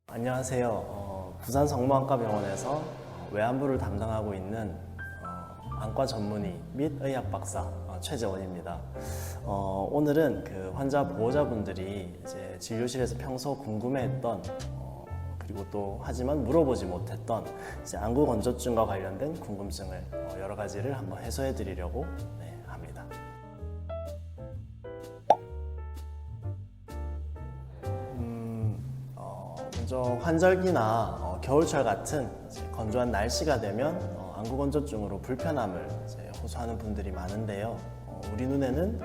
안녕하세요. 부산 성모안과병원에서 외환부를 담당하고 있는 안과 전문의 및 의학 박사 최재원입니다. 오늘은 그 환자 보호자분들이 이제 진료실에서 평소 궁금해했던 그리고 또 하지만 물어보지 못했던 이제 안구 건조증과 관련된 궁금증을 여러 가지를 한번 해소해 드리려고 합니다. 먼저 환절기나 겨울철 같은 건조한 날씨가 되면 안구 건조증으로 불편함을 호소하는 분들이 많은데요. 우리 눈에는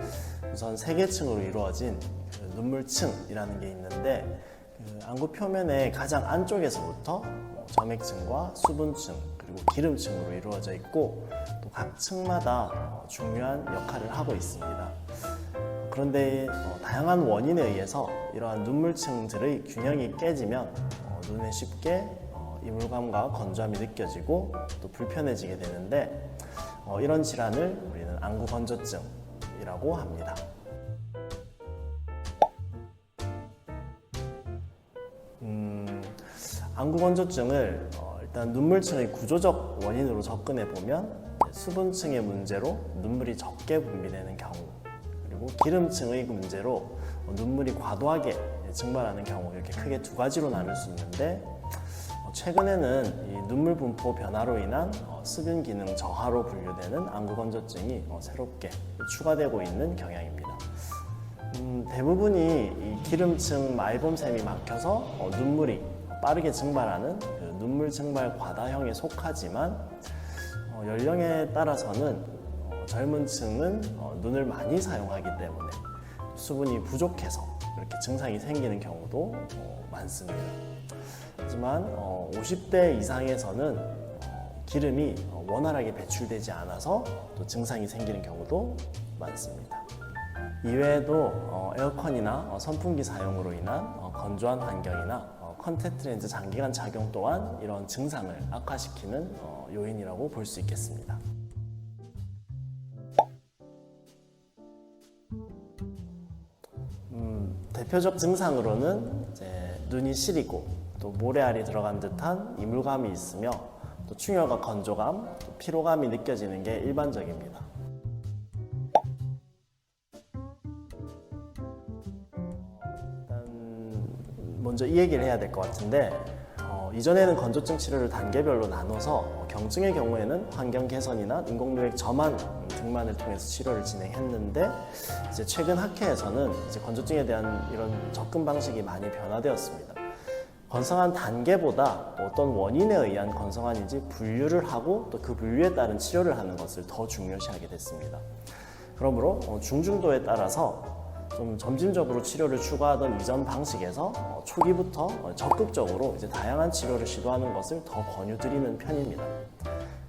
우선 세 개층으로 이루어진 그 눈물층이라는 게 있는데 그 안구 표면의 가장 안쪽에서부터 점액층과 수분층 그리고 기름층으로 이루어져 있고 또 각 층마다 중요한 역할을 하고 있습니다. 그런데 다양한 원인에 의해서 이러한 눈물층들의 균형이 깨지면 눈에 쉽게 이물감과 건조함이 느껴지고 또 불편해지게 되는데 이런 질환을 우리는 안구 건조증이라고 합니다. 안구 건조증을 일단 눈물층의 구조적 원인으로 접근해 보면 수분층의 문제로 눈물이 적게 분비되는 경우 그리고 기름층의 문제로 눈물이 과도하게 증발하는 경우 이렇게 크게 두 가지로 나눌 수 있는데 최근에는 이 눈물 분포 변화로 인한 수분 기능 저하로 분류되는 안구 건조증이 새롭게 추가되고 있는 경향입니다. 대부분이 이 기름층 말봄샘이 막혀서 눈물이 빠르게 증발하는 그 눈물 증발 과다형에 속하지만 연령에 따라서는 젊은 층은 눈을 많이 사용하기 때문에 수분이 부족해서 이렇게 증상이 생기는 경우도 많습니다. 하지만 50대 이상에서는 기름이 원활하게 배출되지 않아서 또 증상이 생기는 경우도 많습니다. 이외에도 에어컨이나 선풍기 사용으로 인한 건조한 환경이나 컨택트 렌즈 장기간 착용 또한 이런 증상을 악화시키는 요인이라고 볼 수 있겠습니다. 대표적 증상으로는 이제 눈이 시리고 또 모래알이 들어간 듯한 이물감이 있으며 또 충혈과 건조감, 또 피로감이 느껴지는 게 일반적입니다. 일단 먼저 이 얘기를 해야 될 것 같은데 이전에는 건조증 치료를 단계별로 나눠서 경증의 경우에는 환경 개선이나 인공누액 점안 등만을 통해서 치료를 진행했는데 이제 최근 학회에서는 이제 건조증에 대한 이런 접근 방식이 많이 변화되었습니다. 건성한 단계보다 어떤 원인에 의한 건성환인지 분류를 하고 또 그 분류에 따른 치료를 하는 것을 더 중요시하게 됐습니다. 그러므로 중증도에 따라서 좀 점진적으로 치료를 추구하던 이전 방식에서 초기부터 적극적으로 이제 다양한 치료를 시도하는 것을 더 권유드리는 편입니다.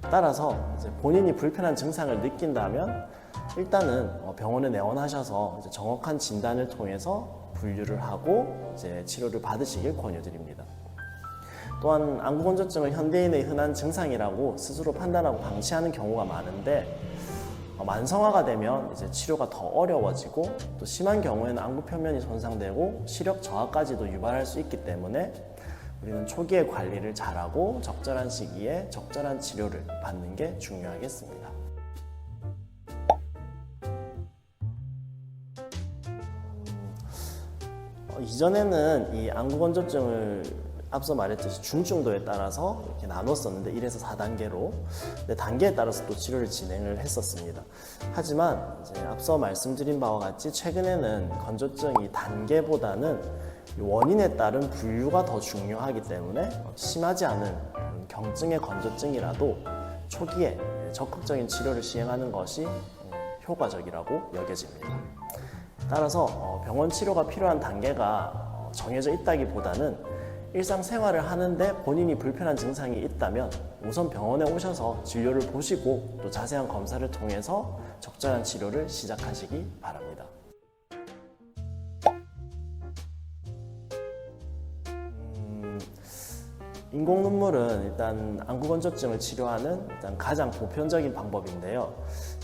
따라서 이제 본인이 불편한 증상을 느낀다면 일단은 병원에 내원하셔서 이제 정확한 진단을 통해서 분류를 하고 이제 치료를 받으시길 권유드립니다. 또한 안구 건조증은 현대인의 흔한 증상이라고 스스로 판단하고 방치하는 경우가 많은데 만성화가 되면 이제 치료가 더 어려워지고 또 심한 경우에는 안구 표면이 손상되고 시력 저하까지도 유발할 수 있기 때문에 우리는 초기에 관리를 잘하고 적절한 시기에 적절한 치료를 받는 게 중요하겠습니다. 이전에는 이 안구 건조증을 앞서 말했듯이 중증도에 따라서 이렇게 나눴었는데 1에서 4단계로 단계에 따라서 또 치료를 진행을 했었습니다. 하지만 이제 앞서 말씀드린 바와 같이 최근에는 건조증이 단계보다는 원인에 따른 분류가 더 중요하기 때문에 심하지 않은 경증의 건조증이라도 초기에 적극적인 치료를 시행하는 것이 효과적이라고 여겨집니다. 따라서 병원 치료가 필요한 단계가 정해져 있다기보다는 일상생활을 하는데 본인이 불편한 증상이 있다면 우선 병원에 오셔서 진료를 보시고 또 자세한 검사를 통해서 적절한 치료를 시작하시기 바랍니다. 인공 눈물은 일단 안구 건조증을 치료하는 일단 가장 보편적인 방법인데요.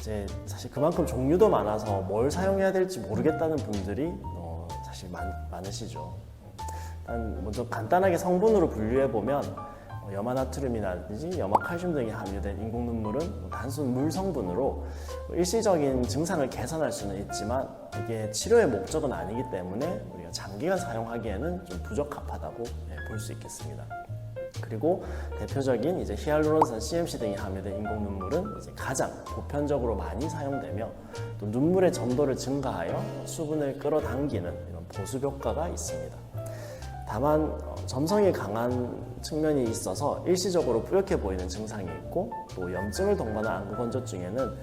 이제 사실 그만큼 종류도 많아서 뭘 사용해야 될지 모르겠다는 분들이 사실 많으시죠. 일단 먼저 간단하게 성분으로 분류해 보면 염화나트륨이라든지 염화칼슘 등이 함유된 인공 눈물은 단순 물 성분으로 일시적인 증상을 개선할 수는 있지만 이게 치료의 목적은 아니기 때문에 우리가 장기간 사용하기에는 좀 부적합하다고 볼 수 있겠습니다. 그리고 대표적인 이제 히알루론산, CMC 등이 함유된 인공 눈물은 이제 가장 보편적으로 많이 사용되며 또 눈물의 점도를 증가하여 수분을 끌어당기는 이런 보습 효과가 있습니다. 다만 점성이 강한 측면이 있어서 일시적으로 뿌옇게 보이는 증상이 있고 또 염증을 동반한 안구건조증에는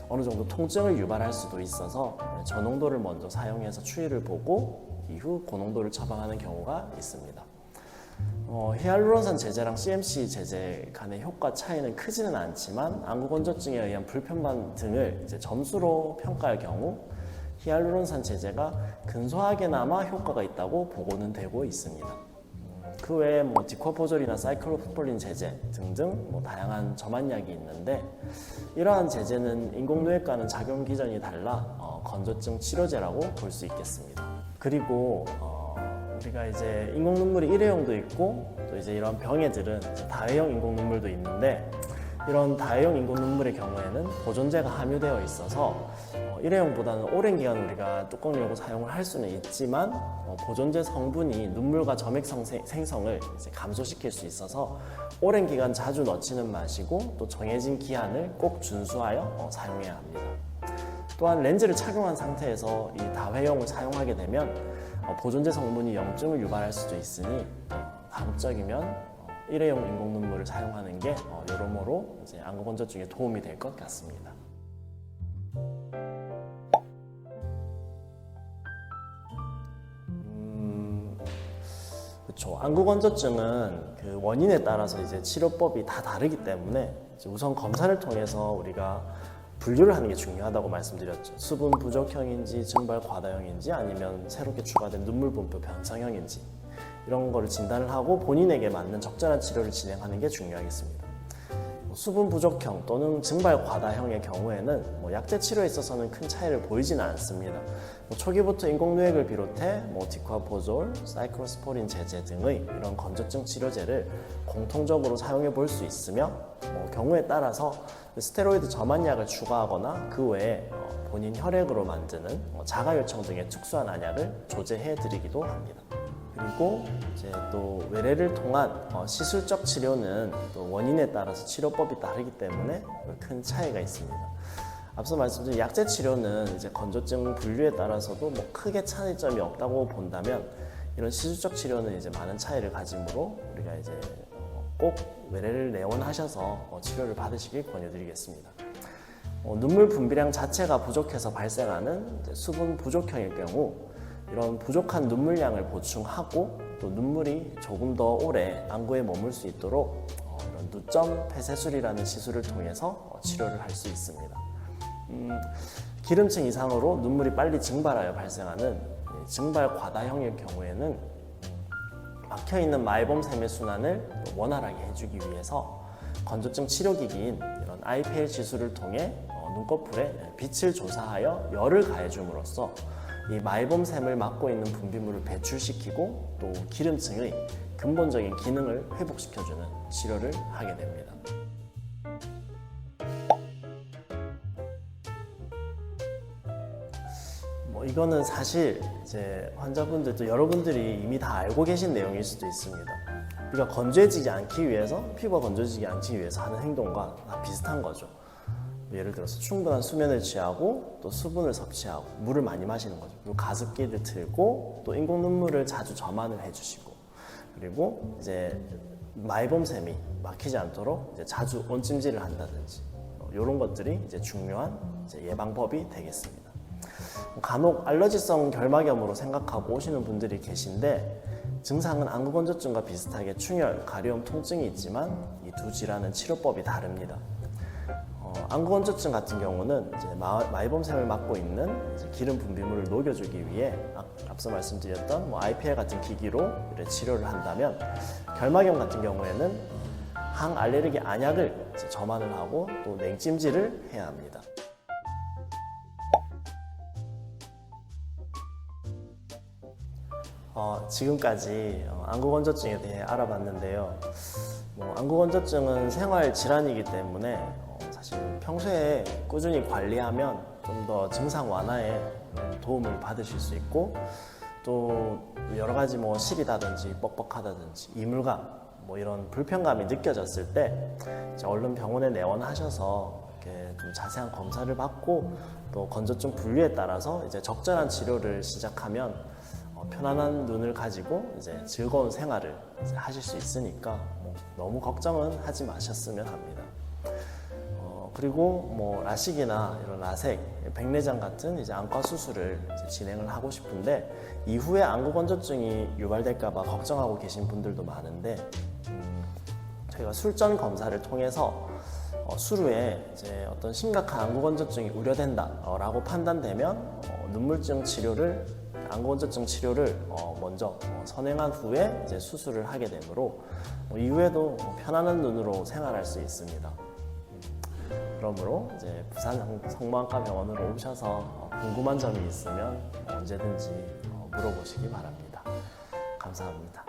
어느 정도 통증을 유발할 수도 있어서 저농도를 먼저 사용해서 추이를 보고 이후 고농도를 처방하는 경우가 있습니다. 히알루론산 제제랑 CMC 제제 간의 효과 차이는 크지는 않지만 안구건조증에 의한 불편감 등을 이제 점수로 평가할 경우 히알루론산 제제가 근소하게나마 효과가 있다고 보고는 되고 있습니다. 그 외에 디코포졸이나 사이클로프폴린 제제 등등 다양한 점안약이 있는데 이러한 제제는 인공누액과는 작용 기전이 달라 건조증 치료제라고 볼 수 있겠습니다. 그리고 우리가 이제 인공 눈물이 일회용도 있고 또 이제 이런 병해들은 다회용 인공 눈물도 있는데 이런 다회용 인공 눈물의 경우에는 보존제가 함유되어 있어서 일회용보다는 오랜 기간 우리가 뚜껑 열고 사용을 할 수는 있지만 보존제 성분이 눈물과 점액성 생성을 이제 감소시킬 수 있어서 오랜 기간 자주 넣지는 마시고 또 정해진 기한을 꼭 준수하여 사용해야 합니다. 또한 렌즈를 착용한 상태에서 이 다회용을 사용하게 되면 보존제 성분이 염증을 유발할 수도 있으니 다음적이면 일회용 인공 눈물을 사용하는 게 여러모로 이제 안구건조증에 도움이 될 것 같습니다. 그렇죠. 안구건조증은 그 원인에 따라서 이제 치료법이 다 다르기 때문에 이제 우선 검사를 통해서 우리가 분류를 하는 게 중요하다고 말씀드렸죠. 수분 부족형인지 증발 과다형인지 아니면 새롭게 추가된 눈물 분포 변성형인지 이런 거를 진단을 하고 본인에게 맞는 적절한 치료를 진행하는 게 중요하겠습니다. 수분 부족형 또는 증발 과다형의 경우에는 약제 치료에 있어서는 큰 차이를 보이지는 않습니다. 초기부터 인공누액을 비롯해 디쿠아포졸, 사이클로스포린 제제 등의 이런 건조증 치료제를 공통적으로 사용해 볼 수 있으며 경우에 따라서 스테로이드 점안약을 추가하거나 그 외에 본인 혈액으로 만드는 자가요청 등의 특수한 안약을 조제해 드리기도 합니다. 그리고 이제 또 외래를 통한 시술적 치료는 또 원인에 따라서 치료법이 다르기 때문에 큰 차이가 있습니다. 앞서 말씀드린 약제 치료는 이제 건조증 분류에 따라서도 크게 차이점이 없다고 본다면 이런 시술적 치료는 이제 많은 차이를 가지므로 우리가 이제 꼭 외래를 내원하셔서 치료를 받으시길 권유드리겠습니다. 눈물 분비량 자체가 부족해서 발생하는 수분 부족형일 경우 이런 부족한 눈물량을 보충하고 또 눈물이 조금 더 오래 안구에 머물 수 있도록 이런 누점 폐쇄술이라는 시술을 통해서 치료를 할 수 있습니다. 기름층 이상으로 눈물이 빨리 증발하여 발생하는 증발 과다형일 경우에는 막혀있는 마이봄샘의 순환을 원활하게 해주기 위해서 건조증 치료기기인 이런 IPL 시술을 통해 눈꺼풀에 빛을 조사하여 열을 가해줌으로써 이 마이봄샘을 막고 있는 분비물을 배출시키고 또 기름층의 근본적인 기능을 회복시켜주는 치료를 하게 됩니다. 이거는 사실 이제 환자분들도 여러분들이 이미 다 알고 계신 내용일 수도 있습니다. 우리가 건조해지지 않기 위해서, 피부가 건조해지지 않기 위해서 하는 행동과 다 비슷한 거죠. 예를 들어서 충분한 수면을 취하고 또 수분을 섭취하고 물을 많이 마시는 거죠. 그리고 가습기를 틀고 또 인공 눈물을 자주 점안을 해주시고 그리고 이제 마이봄샘이 막히지 않도록 이제 자주 온찜질을 한다든지 이런 것들이 이제 중요한 이제 예방법이 되겠습니다. 간혹 알러지성 결막염으로 생각하고 오시는 분들이 계신데 증상은 안구건조증과 비슷하게 충혈, 가려움, 통증이 있지만 이 두 질환은 치료법이 다릅니다. 안구건조증 같은 경우는 이제 마이봄샘을 막고 있는 이제 기름 분비물을 녹여주기 위해 앞서 말씀드렸던 IPL 같은 기기로 치료를 한다면 결막염 같은 경우에는 항알레르기 안약을 이제 점안을 하고 또 냉찜질을 해야 합니다. 지금까지 안구건조증에 대해 알아봤는데요. 안구건조증은 생활 질환이기 때문에 사실 평소에 꾸준히 관리하면 좀 더 증상 완화에 도움을 받으실 수 있고, 또 여러 가지 시리다든지 뻑뻑하다든지 이물감 이런 불편감이 느껴졌을 때 이제 얼른 병원에 내원하셔서 이렇게 좀 자세한 검사를 받고 또 건조증 분류에 따라서 이제 적절한 치료를 시작하면 편안한 눈을 가지고 이제 즐거운 생활을 이제 하실 수 있으니까 너무 걱정은 하지 마셨으면 합니다. 그리고 라식이나 이런 라섹, 백내장 같은 이제 안과 수술을 이제 진행을 하고 싶은데 이후에 안구 건조증이 유발될까봐 걱정하고 계신 분들도 많은데, 저희가 술전 검사를 통해서 수루에 이제 어떤 심각한 안구 건조증이 우려된다라고 판단되면 안구 건조증 치료를 먼저 선행한 후에 이제 수술을 하게 되므로 이후에도 편안한 눈으로 생활할 수 있습니다. 그러므로 이제 부산 성모안과 병원으로 오셔서 궁금한 점이 있으면 언제든지 물어보시기 바랍니다. 감사합니다.